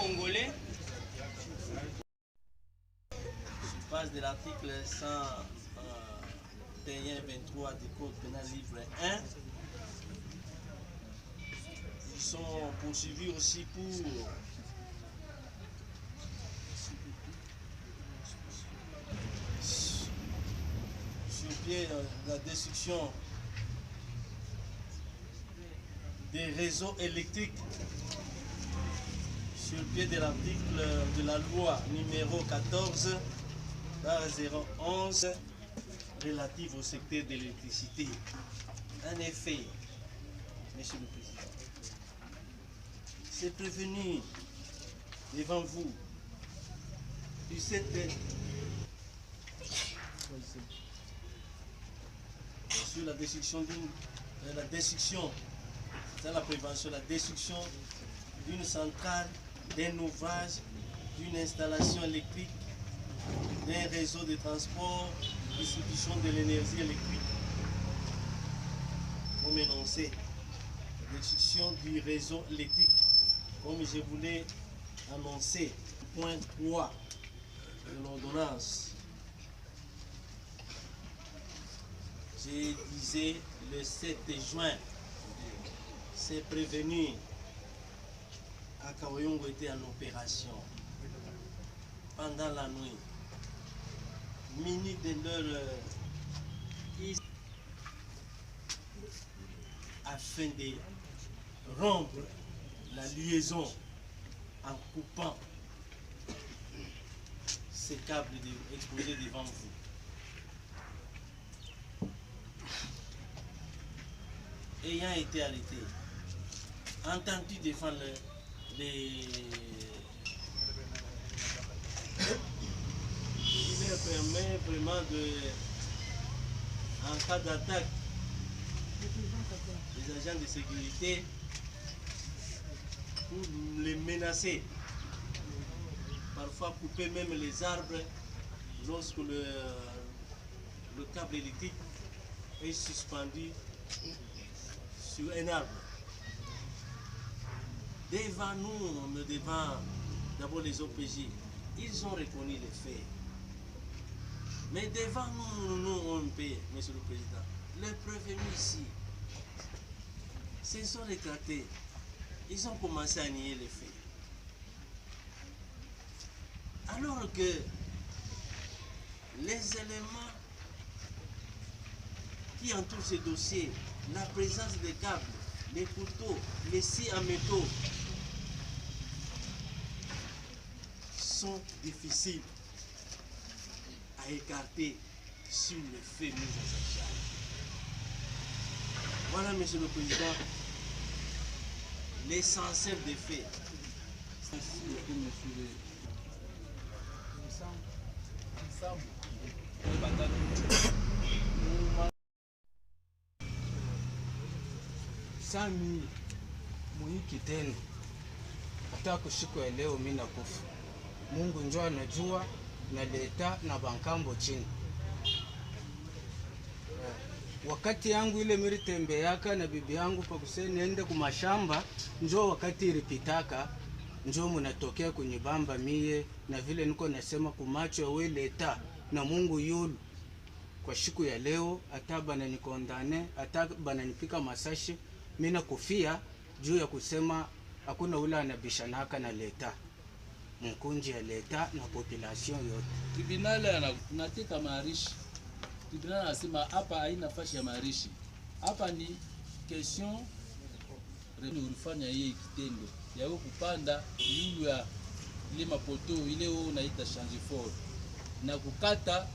congolais. Je passe de l'article 123 du Code pénal livre 1. Ils sont poursuivis aussi pour sur pied la destruction des réseaux électriques sur le pied de l'article de la loi numéro 14/011 relative au secteur de l'électricité. En effet, Monsieur le Président, c'est prévenu devant vous du sur la destruction c'est la prévention, la destruction d'une centrale, d'un ouvrage, d'une installation électrique, d'un réseau de transport, de distribution de l'énergie électrique. Comme énoncé, la destruction du réseau électrique, comme je voulais annoncer, point 3 de l'ordonnance. Je disais le 7 juin, c'est prévenu à Kaoyongo était en opération pendant la nuit. Minute de leur afin de rompre la liaison en coupant ces câbles exposés devant vous. Ayant été arrêté, entends-tu défendre il leur permet vraiment de, en cas d'attaque, les agents de sécurité pour les menacer, parfois couper même les arbres lorsque le câble électrique est suspendu sur un arbre. Devant nous, devant d'abord les OPJ, ils ont reconnu les faits. Mais devant nous, OMP, Monsieur le Président, les prévenus ici se sont rétractés. Ils ont commencé à nier les faits. Alors que les éléments qui entourent ce dossier, la présence des câbles, les couteaux, les scies en métaux, sont difficiles à écarter sur les faits mis à sa charge. Voilà, Monsieur le Président, l'essentiel des faits. Sami muhiki tena hata kushikwa leo mimi nakufa. Mungu njoo anajua na leta na bankambo chini. Wakati yangu ile militembeaka na bibi yangu pa kuseni niende kumashamba, njoo wakati ilipitaka, njoo mnatokea kunibamba mie na vile niko nasema kumacho we leta na Mungu yulu. Kwa siku ya leo hata bana nikondane, hata bana nipika masashi, mimi nakufia juu ya kusema hakuna ule anabishanaka na leta. Mkunji ya leta na population yote. Tribunal anateka maarishi. Tribunal anasema hapa haina nafasi ya maarishi. Hapa ni question reni ulifanya yeye kitendo ya kupanda yulu ya ile mapoto ile wewe unaita change fort na kukata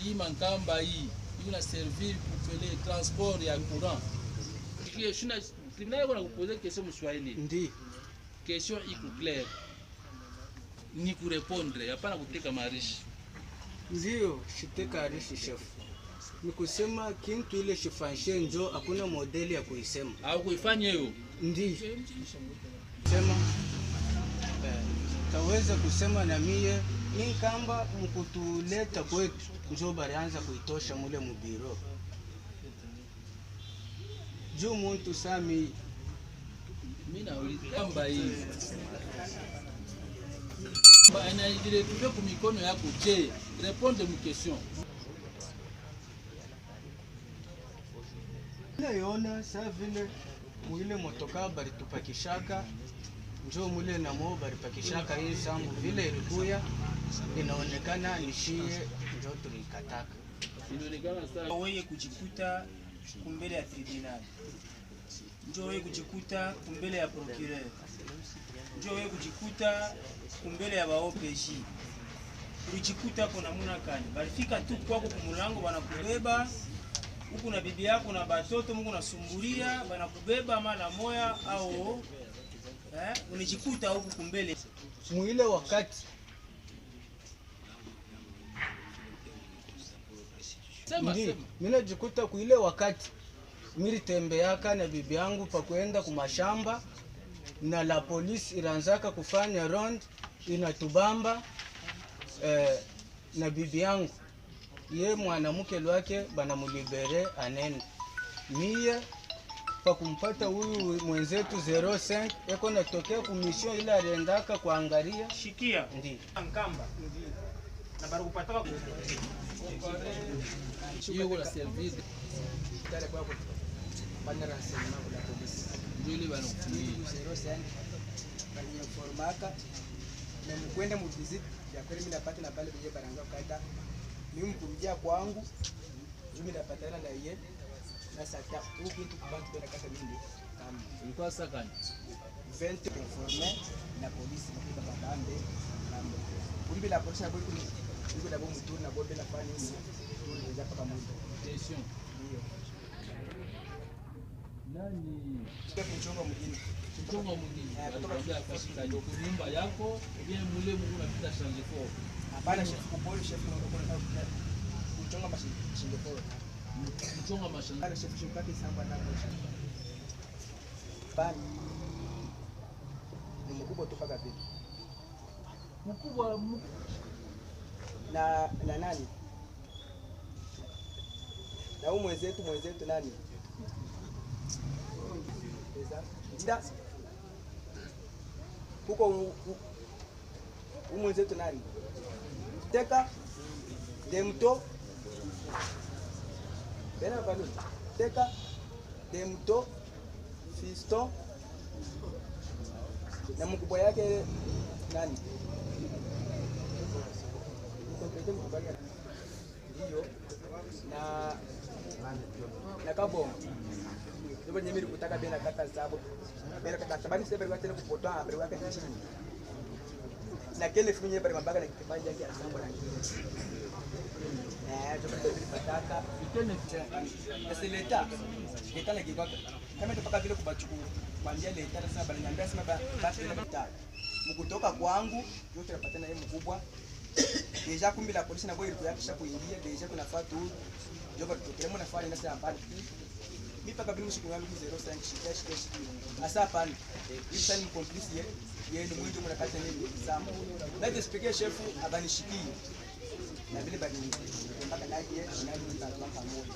hii mankamba hii na servir pour le transport ya courant. Tribunal yako nakupoza question mswahili. Ndi. Question iko claire. Ni kurepondre, hapana kuteka marishi. Ndio, shiteka arishi chef. Ni kusema kintu ile shifanshe njo hakuna modeli ya kuisema. Au kuifanya hiyo? Ndi. Sema taweza kusema na mie inkamba mkutuleta kwetu njo barianza kuitosha mule mubiro. Juu muntu sami Mimi nauliza kamba hii. Ana idiretwe kwa mikono yako je? Répondez mon question. Naiona saa vile mwile motoka balitupakishaka njoo mule na mo balipakishaka hii sambu vile ilikuya inaonekana nishie njoo tulikataka. Inaonekana sana wewe kujikuta kumbele ya tribunal, njoo wewe kujikuta kumbele ya procureur, njoo wewe kujikuta kumbele ya baopeji. Ulijikuta kuna namna gani? Balifika tu kwako kumulango wanakubeba huku na bibi yako na batoto Mungu nasumbulia banakubeba mara moya au unijikuta huku kumbele Mwile wakati ndi mimi jikuta kuile wakati mimi tembeaka na bibi yangu pa kuenda kumashamba na la polisi iranzaka kufanya rond inatubamba na bibi yangu ye mwanamke lwake banamulibere anene mie pa kumpata huyu mwenzetu 05 eko natokea kumission ile aliendaka kuangalia shikia ndi nkamba na bari kupataka hiyo la service tare kwa bana renseignement kwa polisi ndio ile wanakutumia 05 bani informaka na mkwenda mu visit ya kweli mimi napata na pale bije baranga kata mimi mkumjia kwangu mimi napatana na yeye na sasa huko kitu kubantu bila kata mimi kama ilikuwa sakani 20 informé na polisi kwa bakambe na kumbi la polisi hapo iko na bomu tu na bombe la fani hivi tunaweza paka moto tension hiyo nani kwa kuchonga mjini kuchonga mwingine anakuambia kafika kwa nyumba yako bien mule Mungu unapita change for hapana chef kupoli chef ndio kuchonga mashinde pole kuchonga mashamba pale chef shukaki samba na bani ni mkubwa tu paka vipi mkubwa na nani na huyu mwenzetu nani nda huko huyu mwenzetu nani teka demto bena balu teka demto fiston na mkubwa yake nani ndio na kabongo ndio nyemiri kutaka bena kata zabo bena kata sabani sebe kwa tena kupotwa habari wake chini na kile funye bari mabaka na kipanja yake asambo na kile ndio pataka kitene na seleta kitana kibaka kama tupaka vile kubachuku kwambia leta sasa bali niambia sema basi na kitaka mkutoka kwangu yote napatana yeye mkubwa deja kumbi la polisi na boy ilikuwa kisha kuingia deja kuna fatu joba tukiremo na fani nasa hapana mimi paka bila mshiko wangu 05 shika asa hapana hii sasa ni complice yeye ni mwingi mnakata nini sambo na the speaker chef abanishikie na vile bali mpaka naje na ndio pamoja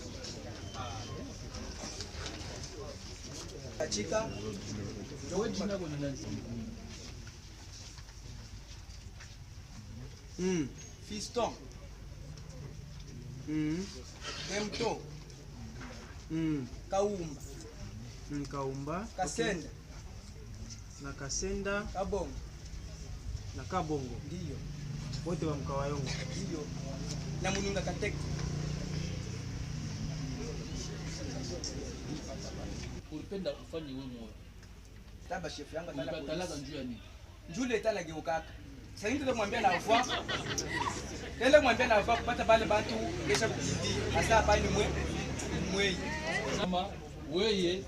katika ndio jina kwa nani fiston demto kaumba Kaumba kasenda na Kasenda kabongo na Kabongo ndio wote wa Mkawayongo ndio na mununga kateke ulipenda ufanye wewe moyo taba chef yangu ulikatalaza njoo ya nini njule tala geukaka sasa ndio mwambia na afwa tele mwambia na afwa kupata bale bantu kesha kukimbia hasa hapa ni mwei kama wewe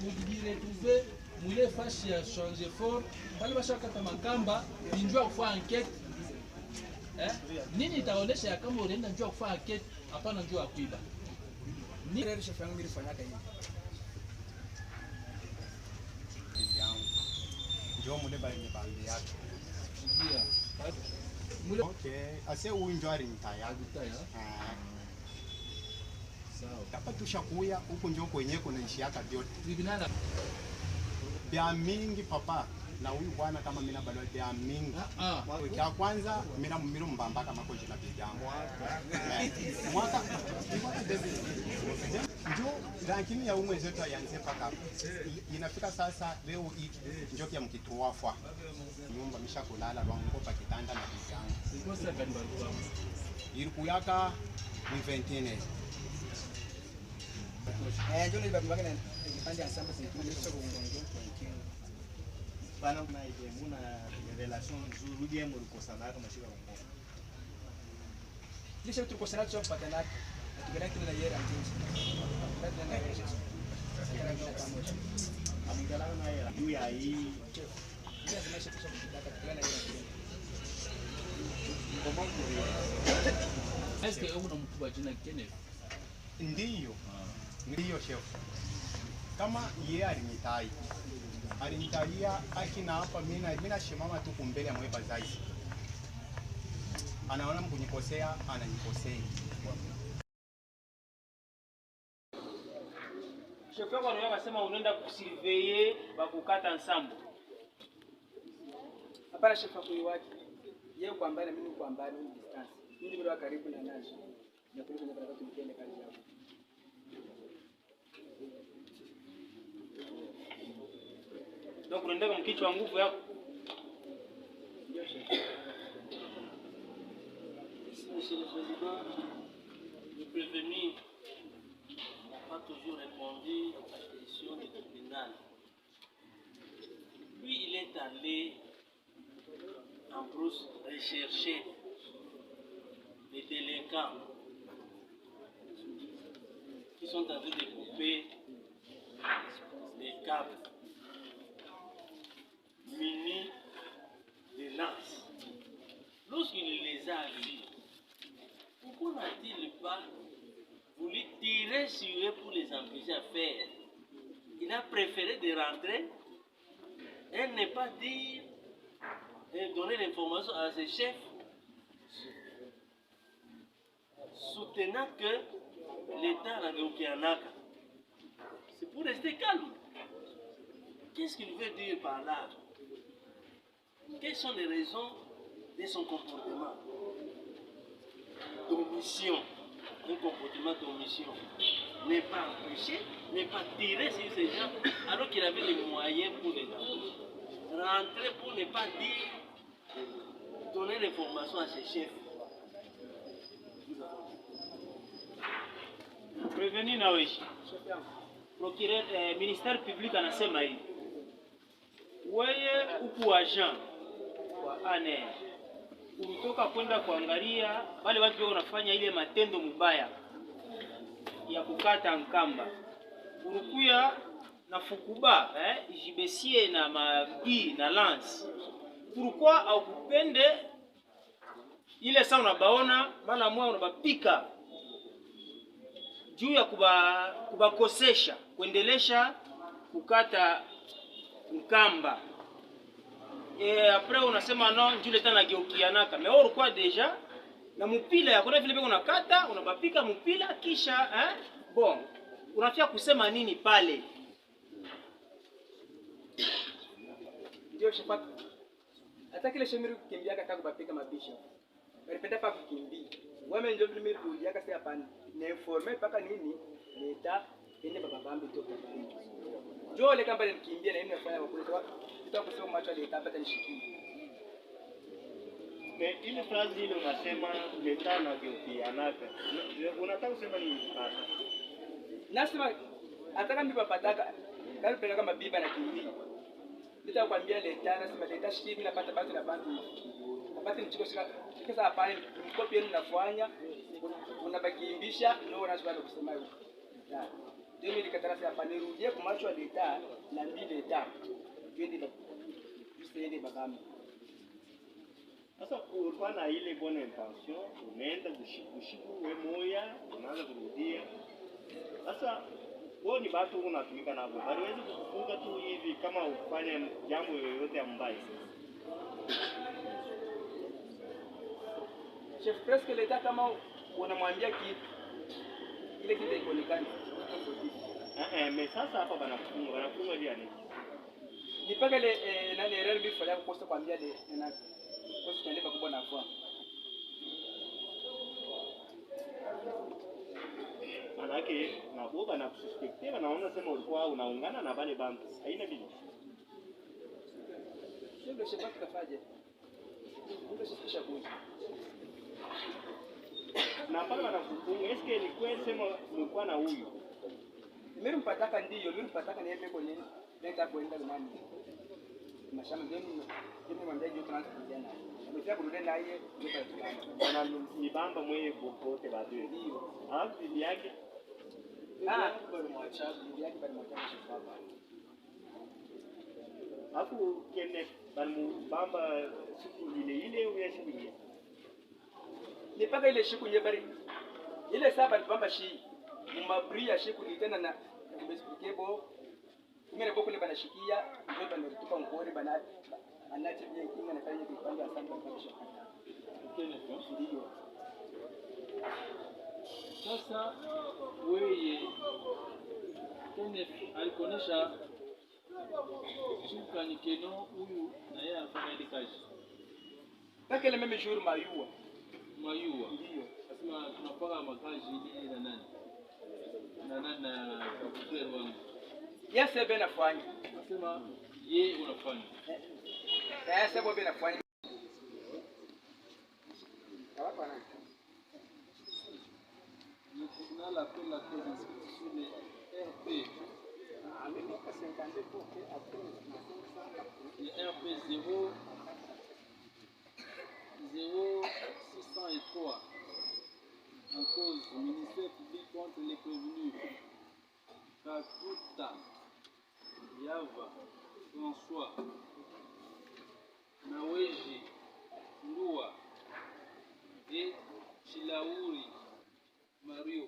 ujiretrouver mule fashi ya changer fort pale bashakata makamba njoo kufanya enquête nini itaonesha kama unaenda njoo kufanya enquête hapana njoo akuiba ni ile chef yangu nilifanyaka hivi ndio mule bali nyebambi yake ndio mule okay ase uinjo ari mtaya utaya sawa hapa tushakuya huko ndio kwenye kuna ishi yaka vyote tribunal bia mingi papa na huyu bwana kama mina balwa bia mingi. Kwa kwanza mina mbamba kama koji na bijangu. Mwaka ndio lakini ya umwe zetu yanze paka inafika sasa leo hii ndio kia mkituafwa nyumba misha kulala lwango pa kitanda na bijangu. Kosa kan barua. Ilikuwa ni 21. Ndio ni babu wake na kipande ya samba sikunisha kuongoza bana na ile muna relation nzuri bien mlikosana kama shika bongo. Kisha tulikosana tu kupata nako. Tukana kile na yeye anjinsi. Ndio na yeye. Amingala na yeye. Juu ya hii. Ndio tumesha kusha kutaka tukana na yeye. Est-ce que uko na mkubwa jina Kenneth? Ndiyo. Ndiyo chef. Kama yeye alinitai. Alinitalia akina hapa mimi shimama tu kumbele ya mweba zaidi. Anaona mkunikosea, ananikosea. Chef yako anaona akasema unaenda kusurveiller bakukata ensemble. Hapana chef yako yuwaki. Yeye kwa mbali na mimi kwa mbali ni distance. Mimi ndio karibu na nazo. Na kuliko na baraka tukiende kazi yako. Donc unaenda kwa mkichwa nguvu yako. Monsieur le Président, le prévenu n'a pas toujours répondu à la question du tribunal. Puis il est allé en brousse rechercher les délinquants qui sont en train de couper les câbles munis de lances. Lorsqu'il les a vus, pourquoi n'a-t-il pas voulu tirer sur eux pour les empêcher à faire? Il a préféré de rentrer et ne pas dire et donner l'information à ses chefs, soutenant que l'État n'a aucun. C'est pour rester calme. Qu'est-ce qu'il veut dire par là? Quelles sont les raisons de son comportement d'omission? Un comportement d'omission n'est pas empêché, n'est pas tiré sur ces gens alors qu'il avait les moyens pour les empêcher. Rentrer pour ne pas dire, donner l'information à ses chefs. Prévenu na wewe. Procureur ministère public anasema hivi. Wewe uko agent wa ANR. Ulitoka kwenda kuangalia wale watu wao wanafanya ile matendo mubaya ya kukata nkamba. Urukuya na fukuba ijibesie na mabi na lance. Pourquoi au kupende ile saa unabaona bana mwa unabapika juu ya kubakosesha kuendelesha kukata nkamba. Après unasema no njule tena geukianaka. Mais ulikuwa deja na mpila ya kuna vile bego unakata unabapika mpila kisha bon unafia kusema nini pale? Ndio chef. Hata kile shemiri kukimbia kata kubapika mabisha. Alipenda pa kukimbia. Wewe ndio vile mimi kulia kasi hapana. Na informe paka nini? Leta ende baba bambi to baba. Ndio ile kamba nikimbia na yeye anafanya makuleta. Kusema macho leta pata nishikie. Ile phrase ile unasema leta na geukianaka. Unataka kusema nini sasa? Nasema ataka mbiba pataka. Kali penda kama biba na kimbia. Nitakwambia leta nasema leta shiki napata batu na bantu. Napata nichiko sasa hapa mkopi yenu nafanya unabakiimbisha ndio unashobana kusema hiyo. Ndio mimi nikataka hapa nirudie kwa macho leta na mbili leta. Twende usiende bagami. Sasa ulikuwa na ile bonne intention, unaenda kushiku wewe moya, unaanza kurudia. Sasa wewe ni watu unatumika nao. Hawezi kufunga tu hivi kama ufanye jambo yoyote mbaya. Chef presque leta kama unamwambia kitu ile kitu ikoonekana. Mais sasa hapa banafunga vile nini? Nipaka ile nani error bifu ya kukosa kuambia ile na kosa tunaenda kubwa na kwa. Manake na boba na kususpektia naona sema ulikuwa unaungana na wale bantu. Haina vile. Ndio shebaki kafaje. Ndio shikisha kuja. Na pale wanakufunga eske ni kweli sema mlikuwa na huyu. Mimi mpataka ndio, mimi mpataka ni yeye kwenye nenda kwenda nani. Mashamba ndio mimi mwambie juu tunaanza kujana. Ndio kurudi na yeye ndio kwa. Wana ni bamba mwe popote bado. Ndio. Alafu bibi yake bado mwacha, bibi yake bado mwacha shamba. Alafu kene bamba siku ile au siku ile. Nipaka ile siku nyebari. Ile saba bamba shi. Mabria siku tena na kumespikebo. Mimi boko ile banashikia, ndio banatupa ngori bana. Anaje pia kinga na kaje kipande asante kwa shaka. Ndio. Sasa wewe Kenneth alikonesha shuka Keno huyu na yeye anafanya ile kazi. Paka ile mimi shuru mayua. Ndio. Sasa tunapaka makazi ile na nani? Na professor wangu. Yes, ebe nafanya. Nasema yeye unafanya. Sasa ebe nafanya. Hapa na. On a l'appel la sur les RP. Les RP 0 0603 en cause du ministère public contre les prévenus. Kakuta Yava François Naweji Ndua et Chilauri Mario.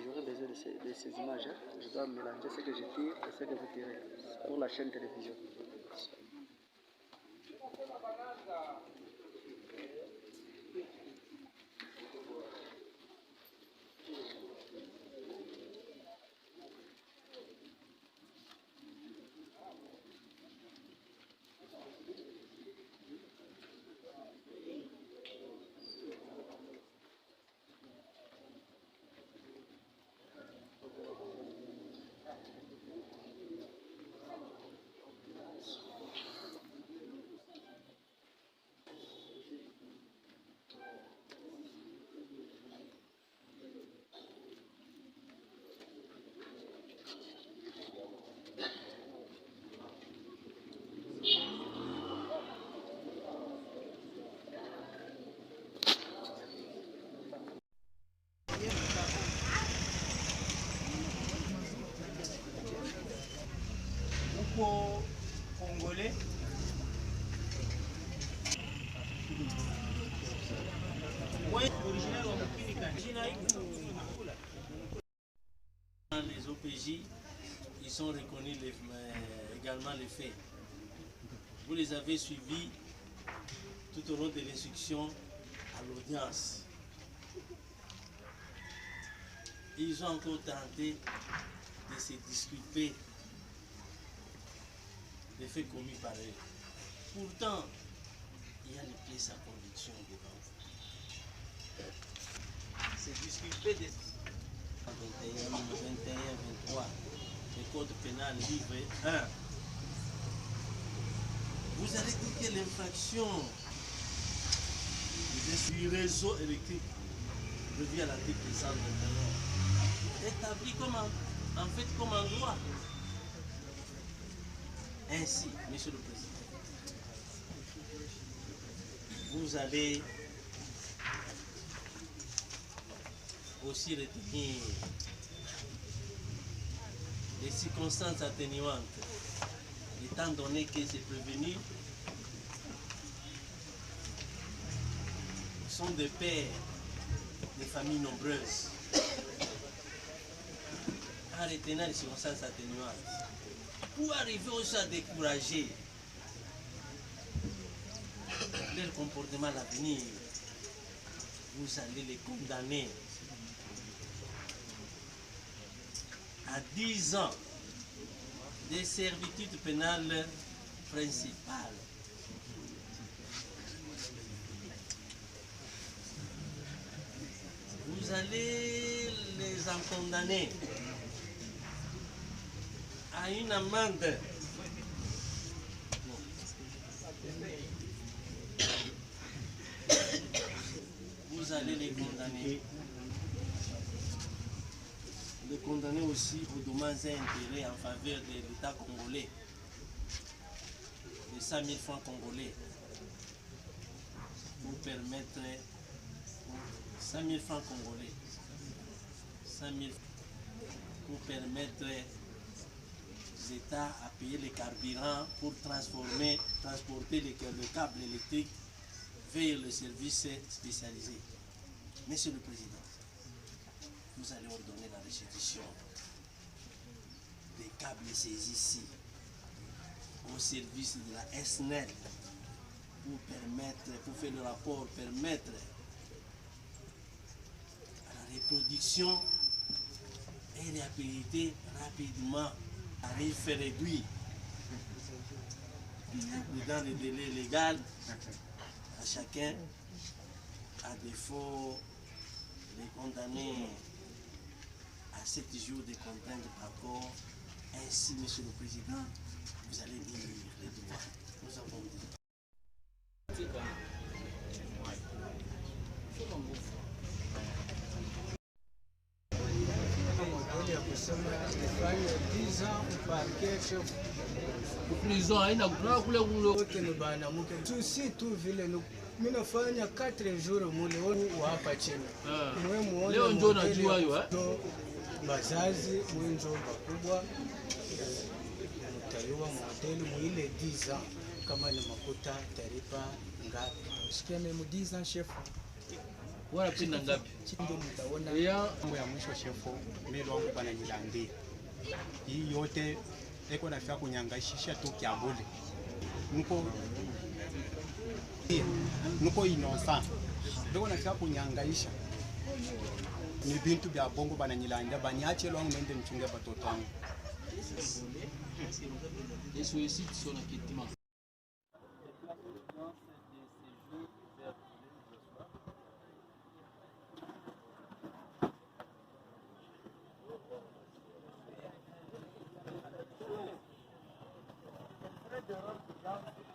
J'aurais besoin de ces images. Je dois mélanger ce que je tire et ce que vous tirez pour la chaîne télévision. Congolais. Les OPJ, ils sont reconnus également les faits. Vous les avez suivis tout au long de l'instruction à l'audience. Ils ont encore tenté de se disculper des faits commis par eux. Pourtant, il y a une pièce à conviction devant vous. Se disculper des 21, 23, le code pénal livre 1. Vous avez dit que l'infraction du réseau électrique prévu à l'article 121, établi comme en fait comme en loi. Ainsi, Monsieur le Président, vous allez aussi retenir les circonstances atténuantes, étant donné que ces prévenus sont des pères de familles nombreuses. En retenant les circonstances atténuantes, pour arriver aussi à décourager leur comportement à l'avenir, vous allez les condamner à 10 ans de servitude pénale principale. Vous allez les en condamner à une amende vous allez les condamner aussi aux dommages et intérêts en faveur de l'État congolais de 100 000 francs congolais pour permettre 100 000 francs congolais 100 000 pour permettre aux États à payer les carburants pour transporter le câble électrique vers le service spécialisé. Monsieur le Président, vous allez ordonner la restitution des câbles saisis ici au service de la SNEL pour faire le rapport, permettre à la reproduction et réhabiliter rapidement à tarif réduit dans les délais légaux à chacun, à défaut les condamner à 7 jours de contrainte par corps. Ainsi, Monsieur le Président, vous allez dire les droits. Nous avons dit. Prison haina kule wote ni banamuke tu, si tu vile mimi nafanya 4 jours mule wa hapa chini. Mwe muone leo ndio najua hiyo bazazi mwenjo bakubwa mtaiwa modeli mwile 10 ans kama ni makuta taripa ngapi Sikeme mu 10 ans chef. wala pinda ngapi Ndio mtaona. Mambo ya mwisho shefu, mimi wangu bana nilandia. Hii yote eko nafika kunyangaishisha tu kiabule. Nuko innocent. Beko nafika kunyangaisha. Ni bintu vya bongo bana nilandia, baniache lwangu nende mchunge batoto wangu. Yesu ici son acquittement. Thank you.